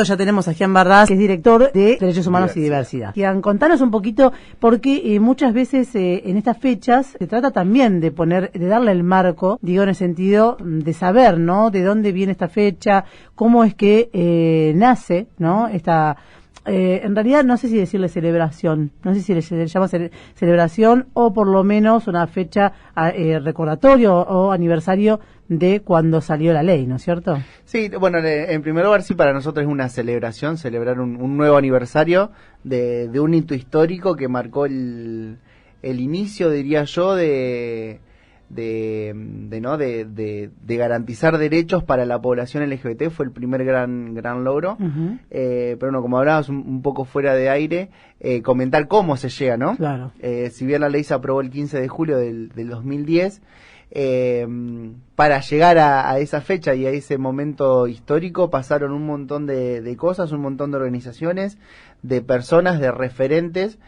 Ya tenemos a Gian Barrás, que es director de Derechos Humanos y Diversidad. Gian, contanos un poquito, porque muchas veces en estas fechas se trata también de darle el marco, digo, en el sentido de saber, ¿no?, de dónde viene esta fecha, cómo es que nace, ¿no?, en realidad no sé si decirle celebración, no sé si se le llama celebración o por lo menos una fecha recordatorio o aniversario de cuando salió la ley, ¿no es cierto? Sí, bueno, en primer lugar sí, para nosotros es una celebración, celebrar un nuevo aniversario de un hito histórico que marcó el inicio, diría yo, de garantizar derechos para la población LGBT. Fue el primer gran logro. Pero bueno, como hablabas un poco fuera de aire, comentar cómo se llega, ¿no? Claro. Si bien la ley se aprobó el 15 de julio del 2010, para llegar a esa fecha y a ese momento histórico pasaron un montón de cosas, un montón de organizaciones, de personas, de referentes,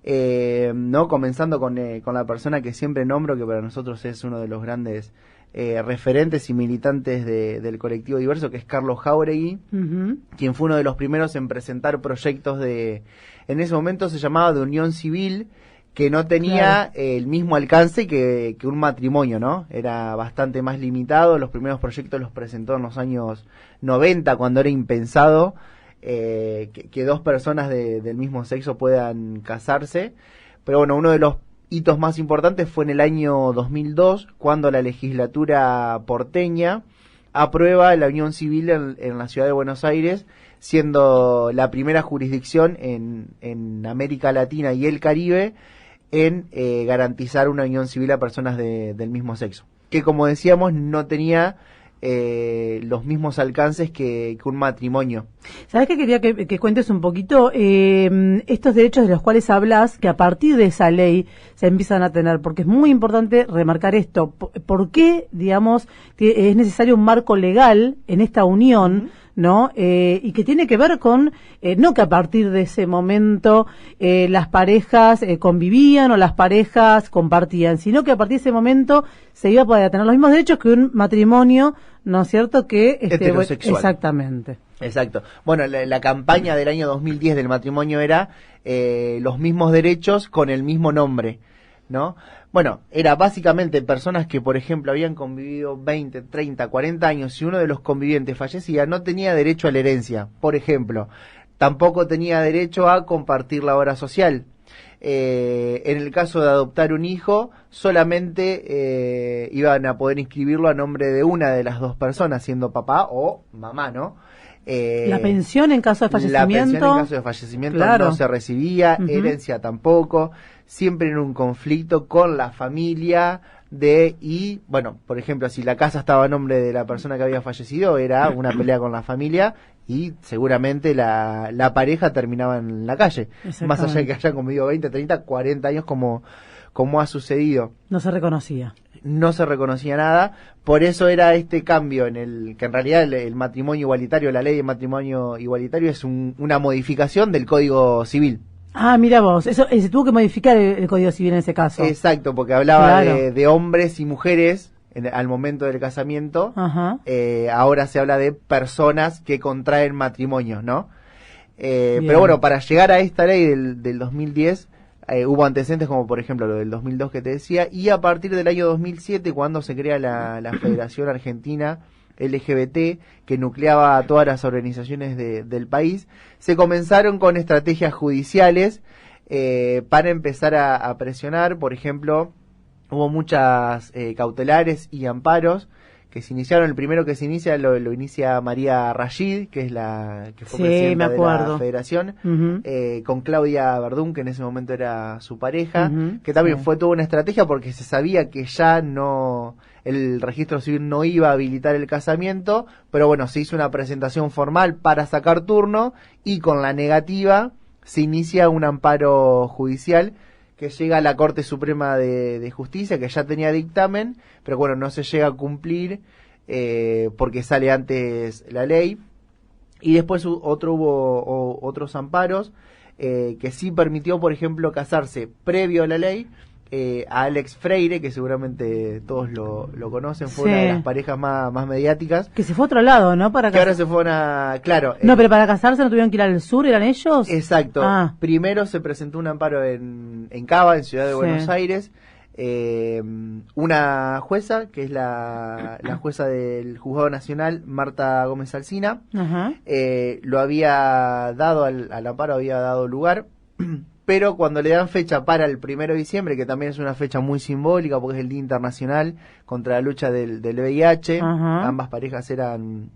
no comenzando con la persona que siempre nombro, que para nosotros es uno de los grandes referentes y militantes del colectivo diverso, que es Carlos Jáuregui, quien fue uno de los primeros en presentar proyectos en ese momento se llamaba de unión civil, que no tenía el mismo alcance que un matrimonio, ¿no? Era bastante más limitado. Los primeros proyectos los presentó en los años 90, cuando era impensado que dos personas del mismo sexo puedan casarse. Pero bueno, uno de los hitos más importantes fue en el año 2002, cuando la legislatura porteña aprueba la unión civil en la ciudad de Buenos Aires, siendo la primera jurisdicción en América Latina y el Caribe en garantizar una unión civil a personas del mismo sexo, que como decíamos no tenía los mismos alcances que un matrimonio. ¿Sabés qué quería que cuentes un poquito? Estos derechos de los cuales hablas, que a partir de esa ley se empiezan a tener, porque es muy importante remarcar esto. ¿Por qué, digamos, es necesario un marco legal en esta unión, ¿no? Y que tiene que ver con, no que a partir de ese momento las parejas convivían o las parejas compartían, sino que a partir de ese momento se iba a poder tener los mismos derechos que un matrimonio, ¿no es cierto?, que heterosexual. Exactamente. Exacto. Bueno, la campaña del año 2010 del matrimonio era los mismos derechos con el mismo nombre, ¿no? Bueno, era básicamente personas que, por ejemplo, habían convivido 20, 30, 40 años, y uno de los convivientes fallecía, no tenía derecho a la herencia, por ejemplo. Tampoco tenía derecho a compartir la obra social. En el caso de adoptar un hijo, solamente iban a poder inscribirlo a nombre de una de las dos personas, siendo papá o mamá, ¿no? La pensión en caso de fallecimiento. La pensión en caso de fallecimiento no se recibía, herencia tampoco, siempre en un conflicto con la familia y bueno, por ejemplo, si la casa estaba a nombre de la persona que había fallecido, era una pelea con la familia y seguramente la pareja terminaba en la calle, más allá de que hayan convivido 20, 30, 40 años como ha sucedido. No se reconocía. No se reconocía nada, por eso era este cambio que en realidad el matrimonio igualitario, la ley de matrimonio igualitario es una modificación del Código Civil. Ah, mira vos, eso se tuvo que modificar el Código Civil en ese caso. Exacto, porque hablaba de hombres y mujeres al momento del casamiento. Ahora se habla de personas que contraen matrimonio, ¿no? Pero bueno, para llegar a esta ley del 2010, hubo antecedentes como por ejemplo lo del 2002 que te decía, y a partir del año 2007, cuando se crea la Federación Argentina LGBT, que nucleaba a todas las organizaciones del país, se comenzaron con estrategias judiciales para empezar a presionar. Por ejemplo, hubo muchas cautelares y amparos que se iniciaron. El primero que se inicia lo inicia María Rashid, que es que fue presidenta de la Federación, con Claudia Verdún, que en ese momento era su pareja, que también fue toda una estrategia porque se sabía que ya el registro civil no iba a habilitar el casamiento, pero bueno, se hizo una presentación formal para sacar turno y con la negativa se inicia un amparo judicial que llega a la Corte Suprema de Justicia, que ya tenía dictamen, pero bueno, no se llega a cumplir porque sale antes la ley. Y después hubo otros amparos que sí permitió, por ejemplo, casarse previo a la ley a Alex Freire, que seguramente todos lo conocen, fue Sí. una de las parejas más mediáticas. Que se fue a otro lado, ¿no? Para Que ahora casarse. se fueron a... Claro. No, pero para casarse no tuvieron que ir al sur, ¿eran ellos? Exacto. Ah. Primero se presentó un amparo en Cava, en Ciudad de Sí. Buenos Aires. Una jueza, que es la jueza del Juzgado Nacional, Marta Gómez Alsina, Ajá. lo había dado al amparo, había dado lugar, pero cuando le dan fecha para el 1 de diciembre, que también es una fecha muy simbólica porque es el Día Internacional contra la lucha del VIH, Ajá. ambas parejas eran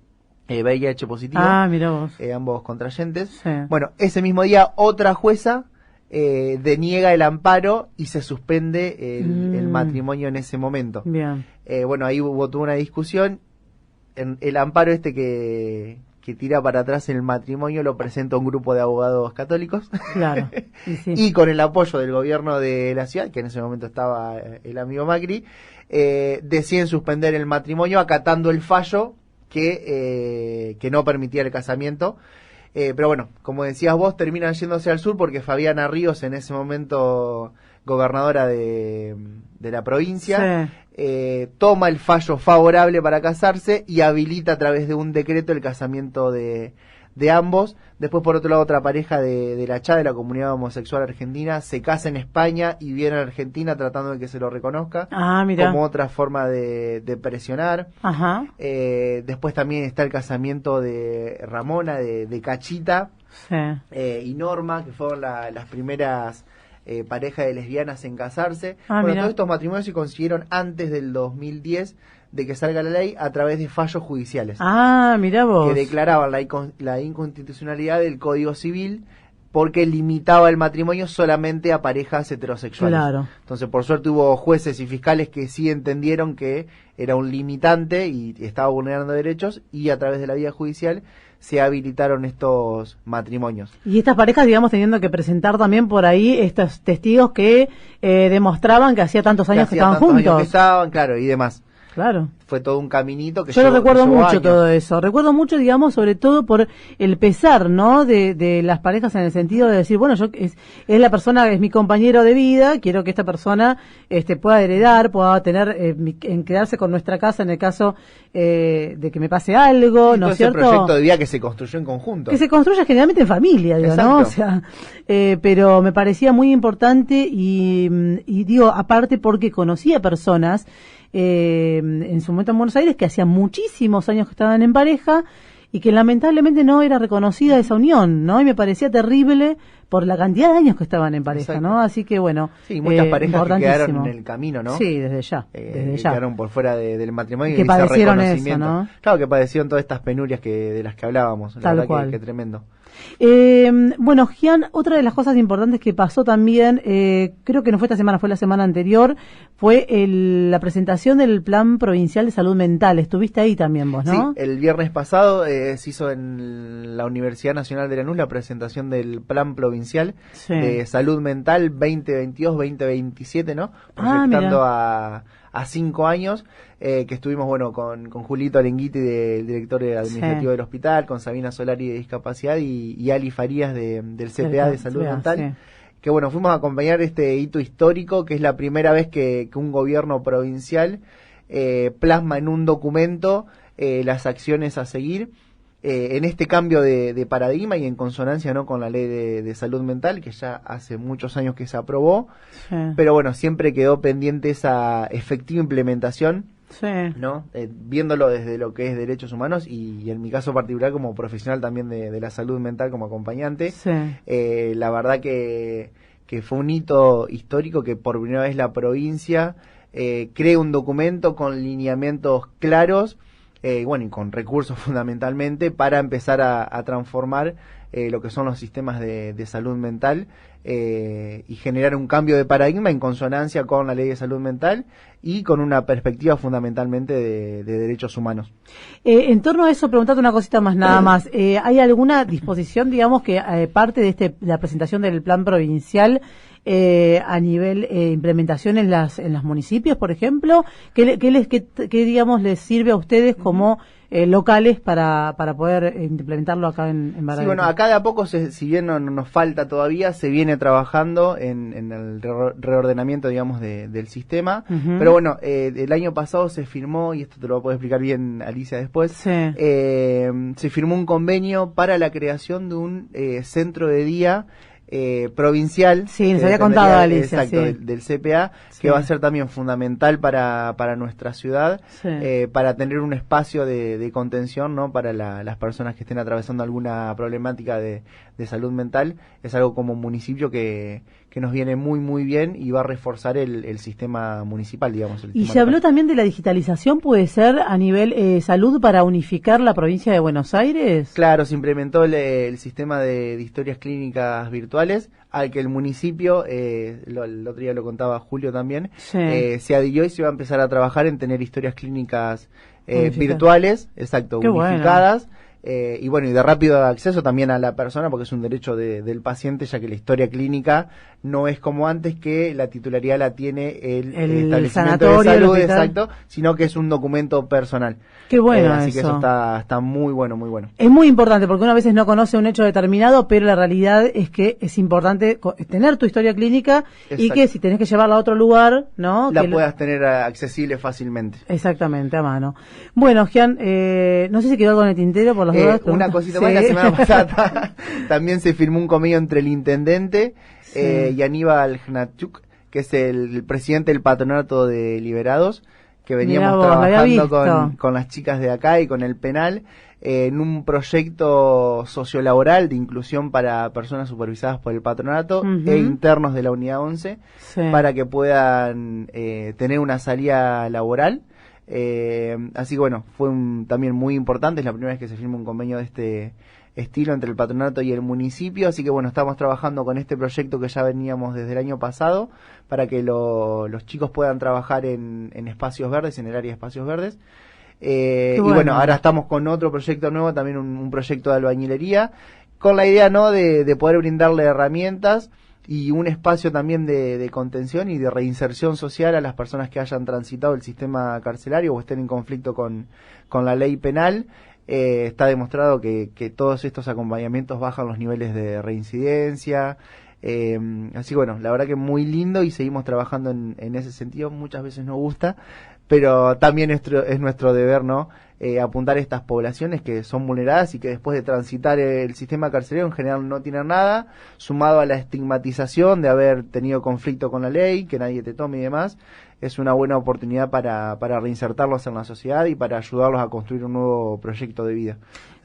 VIH positivo, Ah, mirá vos. ambos contrayentes. Sí. Bueno, ese mismo día otra jueza deniega el amparo y se suspende el matrimonio en ese momento. Bien. Bueno, ahí hubo toda una discusión. El amparo que tira para atrás el matrimonio lo presenta un grupo de abogados católicos. Claro. Y sí. Y con el apoyo del gobierno de la ciudad, que en ese momento estaba el amigo Macri, deciden suspender el matrimonio acatando el fallo que no permitía el casamiento. Pero bueno, como decías vos, terminan yéndose al sur porque Fabiana Ríos, en ese momento gobernadora de la provincia, toma el fallo favorable para casarse y habilita a través de un decreto el casamiento de ambos. Después, por otro lado, otra pareja de la CHA, de la comunidad homosexual argentina, se casa en España y viene a Argentina tratando de que se lo reconozca. Ah, mira. Como otra forma de presionar. Ajá. Después también está el casamiento de Ramona, de Cachita, Sí. y Norma, que fueron las primeras parejas de lesbianas en casarse. Ah, bueno, mira. todos estos matrimonios se consiguieron antes del 2010 de que salga la ley a través de fallos judiciales Ah, mirá vos. que declaraban la inconstitucionalidad del Código Civil porque limitaba el matrimonio solamente a parejas heterosexuales. Claro. Entonces, por suerte hubo jueces y fiscales que sí entendieron que era un limitante y estaba vulnerando derechos, y a través de la vía judicial se habilitaron estos matrimonios. Y estas parejas, digamos, teniendo que presentar también por ahí estos testigos que demostraban que hacía tantos años que hacía estaban tantos años juntos. que estaban, claro, y demás. Claro. Fue todo un caminito que Yo lo recuerdo llevó mucho años. todo eso. Recuerdo mucho, digamos, sobre todo por el pesar, ¿no? De las parejas en el sentido de decir, bueno, es la persona, es mi compañero de vida, quiero que esta persona pueda heredar, pueda tener, en quedarse con nuestra casa en el caso de que me pase algo, Y ¿no todo es ese cierto? proyecto de vida que se construyó en conjunto. Que se construya generalmente en familia, digo, ¿no? Exacto. O sea, pero me parecía muy importante y digo, aparte porque conocía personas en su momento en Buenos Aires que hacía muchísimos años que estaban en pareja y que lamentablemente no era reconocida esa unión, ¿no? Y me parecía terrible por la cantidad de años que estaban en pareja, Exacto. ¿no? Así que bueno, Sí, muchas parejas que quedaron importantísimo. en el camino, ¿no? Sí, desde ya, Que quedaron por fuera del matrimonio Que y ese padecieron reconocimiento. eso, ¿no? Claro, que padecieron todas estas penurias de las que hablábamos. La Tal verdad cual. que tremendo. Bueno, Gian, otra de las cosas importantes que pasó también, creo que no fue esta semana, fue la semana anterior, fue la presentación del Plan Provincial de Salud Mental. Estuviste ahí también vos, ¿no? Sí, el viernes pasado se hizo en la Universidad Nacional de Lanús la presentación del Plan Provincial Sí. de Salud Mental 2022-2027, ¿no? Ah, Proyectando mira. a 5 años, que estuvimos, bueno, con Julito Alenguiti, del director administrativo Sí. del hospital, con Sabina Solari de Discapacidad y Ali Farías del CPA de Salud Mental. Sí. Que bueno, fuimos a acompañar este hito histórico, que es la primera vez que un gobierno provincial plasma en un documento las acciones a seguir en este cambio de paradigma y en consonancia, ¿no?, con la ley de salud mental, que ya hace muchos años que se aprobó, Sí. pero bueno, siempre quedó pendiente esa efectiva implementación, Sí. ¿no? Viéndolo desde lo que es derechos humanos y en mi caso particular como profesional también de la salud mental como acompañante. Sí. La verdad que fue un hito histórico que por primera vez la provincia cree un documento con lineamientos claros, bueno, y con recursos fundamentalmente para empezar a transformar lo que son los sistemas de salud mental y generar un cambio de paradigma en consonancia con la ley de salud mental y con una perspectiva fundamentalmente de derechos humanos. En torno a eso, preguntarte una cosita más, nada más. ¿Hay alguna disposición, digamos, que parte de la presentación del plan provincial a nivel implementación en los municipios, por ejemplo? ¿Qué digamos, les sirve a ustedes como locales para poder implementarlo acá en Baradero. Sí, bueno, acá de a poco, si bien no nos falta todavía, se viene trabajando en el reordenamiento, digamos, del sistema. Pero bueno, el año pasado se firmó, y esto te lo va a poder explicar bien Alicia después, se firmó un convenio para la creación de un centro de día provincial. Sí, nos había contado Alicia. Exacto, del CPA, que va a ser también fundamental para nuestra ciudad, para tener un espacio de contención, ¿no? Para las personas que estén atravesando alguna problemática de salud mental. Es algo como municipio que nos viene muy bien y va a reforzar el sistema municipal, digamos. Y se habló también de la digitalización, ¿puede ser a nivel salud para unificar la provincia de Buenos Aires? Claro, se implementó el sistema de historias clínicas virtuales, al que el municipio, el otro día lo contaba Julio también, se adhirió y se va a empezar a trabajar en tener historias clínicas virtuales, exacto, unificadas. Bueno. Y bueno, y de rápido acceso también a la persona, porque es un derecho del paciente, ya que la historia clínica no es como antes, que la titularidad la tiene el establecimiento de salud, exacto, sino que es un documento personal. Qué bueno así que eso está muy bueno, muy bueno. Es muy importante, porque uno a veces no conoce un hecho determinado, pero la realidad es que es importante tener tu historia clínica, exacto, y que si tenés que llevarla a otro lugar, ¿no? La puedas tener accesible fácilmente. Exactamente, a mano. Bueno, Gian, no sé si quedó algo en el tintero por las dudas. Una cosita más, la semana pasada también se firmó un convenio entre el intendente y Aníbal Gnatchuk, que es el presidente del patronato de liberados, que veníamos trabajando con las chicas de acá y con el penal, en un proyecto sociolaboral de inclusión para personas supervisadas por el patronato e internos de la unidad 11, para que puedan tener una salida laboral. Así que bueno, fue también muy importante, es la primera vez que se firma un convenio de este estilo entre el patronato y el municipio, así que bueno, estamos trabajando con este proyecto que ya veníamos desde el año pasado, para que los chicos puedan trabajar en espacios verdes, en el área de espacios verdes. Y bueno, ahora estamos con otro proyecto nuevo, también un proyecto de albañilería, con la idea, ¿no?, de poder brindarle herramientas y un espacio también de contención y de reinserción social a las personas que hayan transitado el sistema carcelario o estén en conflicto con la ley penal. Está demostrado que todos estos acompañamientos bajan los niveles de reincidencia. Así que bueno, la verdad que muy lindo, y seguimos trabajando en ese sentido. Muchas veces no gusta, pero también es nuestro deber, ¿no?, apuntar a estas poblaciones que son vulneradas y que después de transitar el sistema carcelario en general no tienen nada, sumado a la estigmatización de haber tenido conflicto con la ley, que nadie te tome y demás. Es una buena oportunidad para reinsertarlos en la sociedad y para ayudarlos a construir un nuevo proyecto de vida.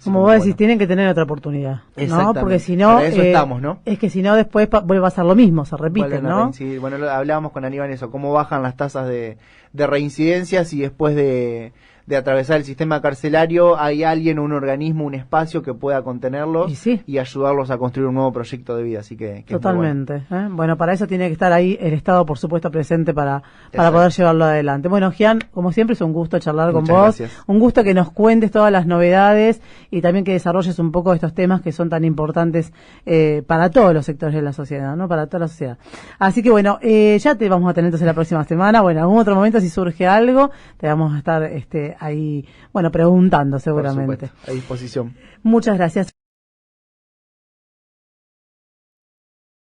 Como vos decís, tienen que tener otra oportunidad, ¿no? Porque si no, para eso estamos, ¿no? Es que si no después vuelve a pasar lo mismo, se repite, ¿no? Sí, bueno, hablábamos con Aníbal eso, cómo bajan las tasas de reincidencias, y después de atravesar el sistema carcelario hay alguien, un organismo, un espacio que pueda contenerlos y ayudarlos a construir un nuevo proyecto de vida, así que totalmente. Bueno, para eso tiene que estar ahí el Estado, por supuesto, presente para poder llevarlo adelante. Bueno, Gian, como siempre es un gusto charlar con vos, gracias. Un gusto que nos cuentes todas las novedades y también que desarrolles un poco estos temas que son tan importantes para todos los sectores de la sociedad, ¿no? Para toda la sociedad. Así que bueno, ya te vamos a tener entonces la próxima semana. Bueno, en algún otro momento, si surge algo, te vamos a estar ahí, bueno, preguntando seguramente. Por supuesto, a disposición. Muchas gracias.